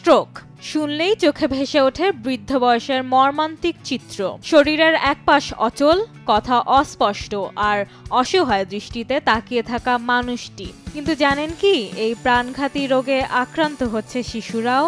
Stroke শুনলেই চোখে ভেসে ওঠে বৃদ্ধ বয়সের মর্মান্তিক চিত্র। শরীরের এক পাশ অচল, কথা অস্পষ্ট আর অসহায় দৃষ্টিতে তাকিয়ে থাকা মানুষটি। কিন্তু জানেন কি, এই প্রাণঘাতী রোগে আক্রান্ত হচ্ছে শিশুরাও।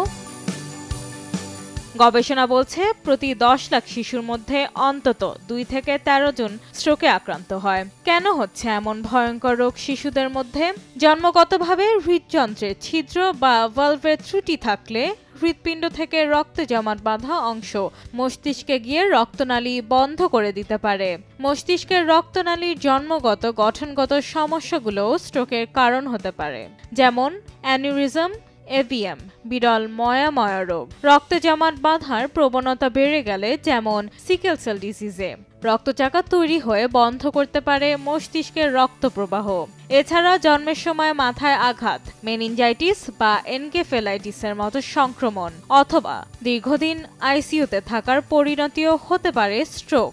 গবেষণা বলছে প্রতি 10 লাখ শিশুর মধ্যে অন্তত 2 থেকে 13 জন স্ট্রোকে আক্রান্ত হয়। কেন হচ্ছে এমন ভয়ঙ্কর রোগ শিশুদের মধ্যে? জন্মগতভাবে হৃদযন্ত্রে ছিদ্র বা ভালভের ত্রুটি থাকলে হৃৎপিণ্ড থেকে রক্ত জমাট বাঁধা অংশ মস্তিষ্কে গিয়ে রক্তনালী বন্ধ করে দিতে পারে। মস্তিষ্কের রক্তনালীর জন্মগত গঠনগত সমস্যাগুলোও স্ট্রোকের কারণ হতে পারে, যেমন অ্যানিউরিজম, এভিএম, বিরল ময়া রোগ, রক্ত জমাট বাঁধার প্রবণতা বেড়ে গেলে, যেমন সিকেল সেল ডিজিজে রক্তচাকা তৈরি হয়ে বন্ধ করতে পারে মস্তিষ্কের রক্ত প্রবাহ। এছাড়া জন্মের সময় মাথায় আঘাত, মেনিনজাইটিস বা এনকেফেলাইটিসের মতো সংক্রমণ অথবা দীর্ঘদিন আইসিইউতে থাকার পরিণতিও হতে পারে স্ট্রোক।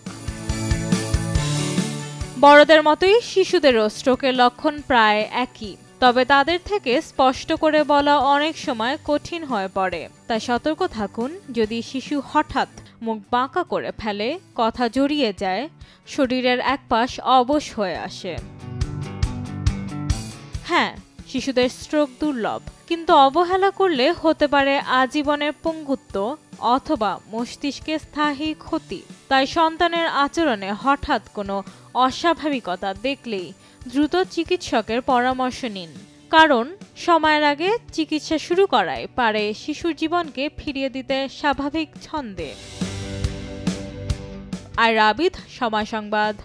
বড়দের মতোই শিশুদেরও স্ট্রোকের লক্ষণ প্রায় একই, তবে তাদের থেকে স্পষ্ট করে বলা অনেক সময় কঠিন হয়ে পড়ে। তাই সতর্ক থাকুন, যদি শিশু হঠাৎ মুখ বাঁকা করে ফেলে, কথা জড়িয়ে যায়, শরীরের এক পাশ অবশ হয়ে আসে। হ্যাঁ, শিশুদের স্ট্রোক দুর্লভ, কিন্তু অবহেলা করলে হতে পারে আজীবনের পঙ্গুত্ব অথবা মস্তিষ্কে স্থায়ী ক্ষতি। তাই সন্তানের আচরণে হঠাৎ কোনো অস্বাভাবিকতা দেখলেই দ্রুত চিকিৎসকের পরামর্শ নিন, কারণ সময়ের আগে চিকিৎসা শুরু করায় পারে শিশুর জীবনকে ফিরিয়ে দিতে স্বাভাবিক ছন্দে। আর রাবিদ, সময় সংবাদ।